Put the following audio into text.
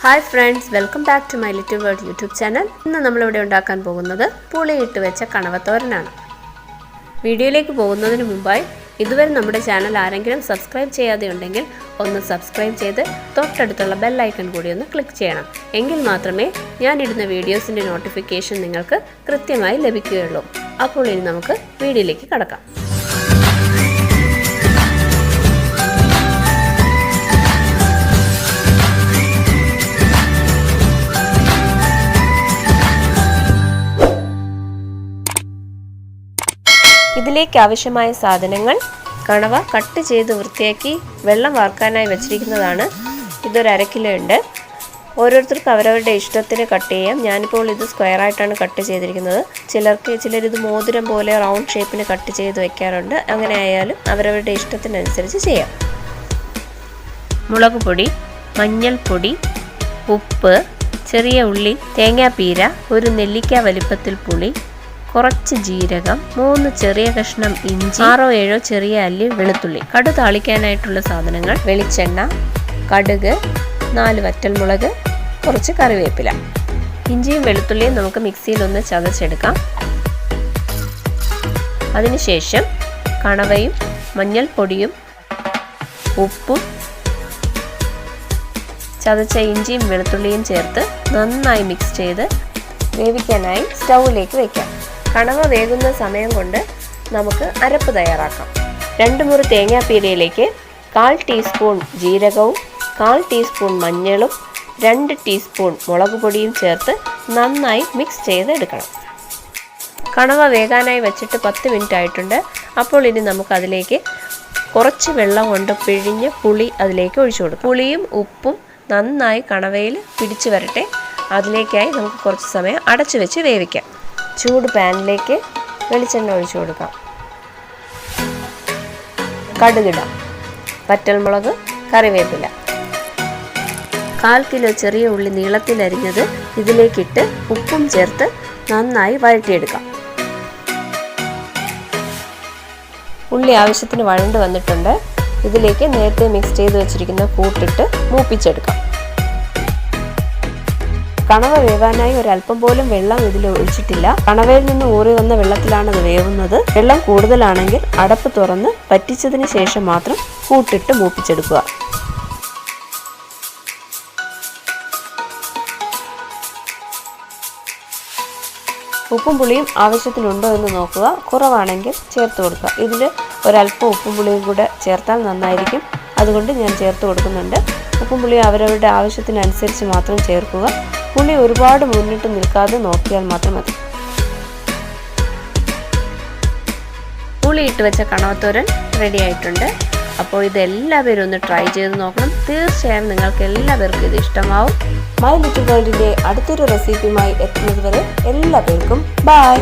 Hi friends, welcome back to my little world YouTube channel. ഇന്ന് നമ്മൾ ഇവിടെ ഉണ്ടാക്കാൻ പോകുന്നത് പുളിയിട്ട് വെച്ച കണവ തോരനാണ്. വീഡിയോയിലേക്ക് പോകുന്നതിന് മുമ്പായി ഇതുവരെ നമ്മുടെ ചാനൽ ആരെങ്കിലും സബ്സ്ക്രൈബ് ചെയ്യാതെ ഉണ്ടെങ്കിൽ ഒന്ന് സബ്സ്ക്രൈബ് ചെയ്ത് തൊട്ടടുത്തുള്ള ബെൽ ഐക്കൺ കൂടി ഒന്ന് ക്ലിക്ക് ചെയ്യണം. എങ്കിൽ മാത്രമേ ഞാൻ ഇടുന്ന വീഡിയോസിന്റെ നോട്ടിഫിക്കേഷൻ നിങ്ങൾക്ക് കൃത്യമായി ലഭിക്കുകയുള്ളൂ. അപ്പോൾ ഇനി നമുക്ക് വീഡിയോയിലേക്ക് കടക്കാം. ഇതിലേക്ക് ആവശ്യമായ സാധനങ്ങൾ: കണവ കട്ട് ചെയ്ത് വൃത്തിയാക്കി വെള്ളം വാർക്കാനായി വെച്ചിരിക്കുന്നതാണ്. ഇതൊരു 1/2 കിലോ ഉണ്ട്. ഓരോരുത്തർക്ക് അവരവരുടെ ഇഷ്ടത്തിന് കട്ട് ചെയ്യാം. ഞാനിപ്പോൾ ഇത് സ്ക്വയർ ആയിട്ടാണ് കട്ട് ചെയ്തിരിക്കുന്നത്. ചിലരിത് മോതിരം പോലെ റൗണ്ട് ഷേപ്പിന് കട്ട് ചെയ്ത് വെക്കാറുണ്ട്. അങ്ങനെ ആയാലും അവരവരുടെ ഇഷ്ടത്തിനനുസരിച്ച് ചെയ്യാം. മുളക് പൊടി, മഞ്ഞൾപ്പൊടി, ഉപ്പ്, ചെറിയ ഉള്ളി, തേങ്ങാപ്പീര, ഒരു നെല്ലിക്ക വലിപ്പത്തിൽ പുളി, കുറച്ച് ജീരകം, 3 ചെറിയ കഷ്ണം ഇഞ്ചി, 6-7 ചെറിയ അല്ലി വെളുത്തുള്ളി. കടു താളിക്കാനായിട്ടുള്ള സാധനങ്ങൾ: വെളിച്ചെണ്ണ, കടുക്, 4 വറ്റൽമുളക്, കുറച്ച് കറിവേപ്പില. ഇഞ്ചിയും വെളുത്തുള്ളിയും നമുക്ക് മിക്സിയിൽ ഒന്ന് ചതച്ചെടുക്കാം. അതിനുശേഷം കണവയും മഞ്ഞൾപ്പൊടിയും ഉപ്പും ചതച്ച ഇഞ്ചിയും വെളുത്തുള്ളിയും ചേർത്ത് നന്നായി മിക്സ് ചെയ്ത് വേവിക്കാനായി സ്റ്റൗവിലേക്ക് വയ്ക്കാം. കണവ വേകുന്ന സമയം കൊണ്ട് നമുക്ക് അരപ്പ് തയ്യാറാക്കാം. 2 മുറി തേങ്ങാപ്പീരയിലേക്ക് 1/4 ടീസ്പൂൺ ജീരകവും 1/4 ടീസ്പൂൺ മഞ്ഞളും 2 ടീസ്പൂൺ മുളക് പൊടിയും ചേർത്ത് നന്നായി മിക്സ് ചെയ്തെടുക്കണം. കണവ വേകാനായി വെച്ചിട്ട് 10 മിനിറ്റ് ആയിട്ടുണ്ട്. അപ്പോൾ ഇനി നമുക്ക് അതിലേക്ക് കുറച്ച് വെള്ളം കൊണ്ട് പിഴിഞ്ഞ് പുളി അതിലേക്ക് ഒഴിച്ചു കൊടുക്കും. പുളിയും ഉപ്പും നന്നായി കണവയിൽ പിടിച്ചു വരട്ടെ. അതിലേക്കായി നമുക്ക് കുറച്ച് സമയം അടച്ചു വെച്ച് വേവിക്കാം. ചൂട് പാനിലേക്ക് വെളിച്ചെണ്ണ ഒഴിച്ചു കൊടുക്കാം. കടുകിടാം, വറ്റൽമുളക്, കറിവേപ്പില. 1/4 കിലോ ചെറിയ ഉള്ളി നീളത്തിലരിഞ്ഞത് ഇതിലേക്കിട്ട് ഉപ്പും ചേർത്ത് നന്നായി വഴറ്റിയെടുക്കാം. ഉള്ളി ആവശ്യത്തിന് വഴണ്ട് വന്നിട്ടുണ്ട്. ഇതിലേക്ക് നേരത്തെ മിക്സ് ചെയ്ത് വെച്ചിരിക്കുന്ന കൂട്ടിട്ട് മൂപ്പിച്ചെടുക്കാം. കണവ വേവാനായി ഒരല്പം പോലും വെള്ളം ഇതിൽ ഒഴിച്ചിട്ടില്ല. കണവയിൽ നിന്ന് ഊറി വന്ന വെള്ളത്തിലാണ് ഇത് വേവുന്നത്. വെള്ളം കൂടുതലാണെങ്കിൽ അടപ്പ് തുറന്ന് വറ്റിച്ചതിന് ശേഷം മാത്രം കൂട്ടിട്ട് മൂപ്പിച്ചെടുക്കുക. ഉപ്പും പുളിയും ആവശ്യത്തിനുണ്ടോ എന്ന് നോക്കുക. കുറവാണെങ്കിൽ ചേർത്ത് കൊടുക്കുക. ഇതിൽ ഒരല്പം ഉപ്പും പുളിയും കൂടെ ചേർത്താൽ നന്നായിരിക്കും. അതുകൊണ്ട് ഞാൻ ചേർത്ത് കൊടുക്കുന്നുണ്ട്. ഉപ്പും പുളിയും അവരവരുടെ ആവശ്യത്തിനനുസരിച്ച് മാത്രം ചേർക്കുക. പുളി ഒരുപാട് മുന്നിട്ട് നിൽക്കാതെ നോക്കിയാൽ മാത്രം മതി. പുളിയിട്ട് വെച്ച കണവത്തോരൻ റെഡി ആയിട്ടുണ്ട്. അപ്പോൾ ഇതെല്ലാവരും ഒന്ന് ട്രൈ ചെയ്ത് നോക്കണം. തീർച്ചയായും നിങ്ങൾക്ക് എല്ലാവർക്കും ഇത് ഇഷ്ടമാവും. മൈ ലിറ്റിൽ വേൾഡിൻ്റെ അടുത്തൊരു റെസിപ്പിയുമായി എത്തുന്നത് വരെ എല്ലാവർക്കും ബൈ.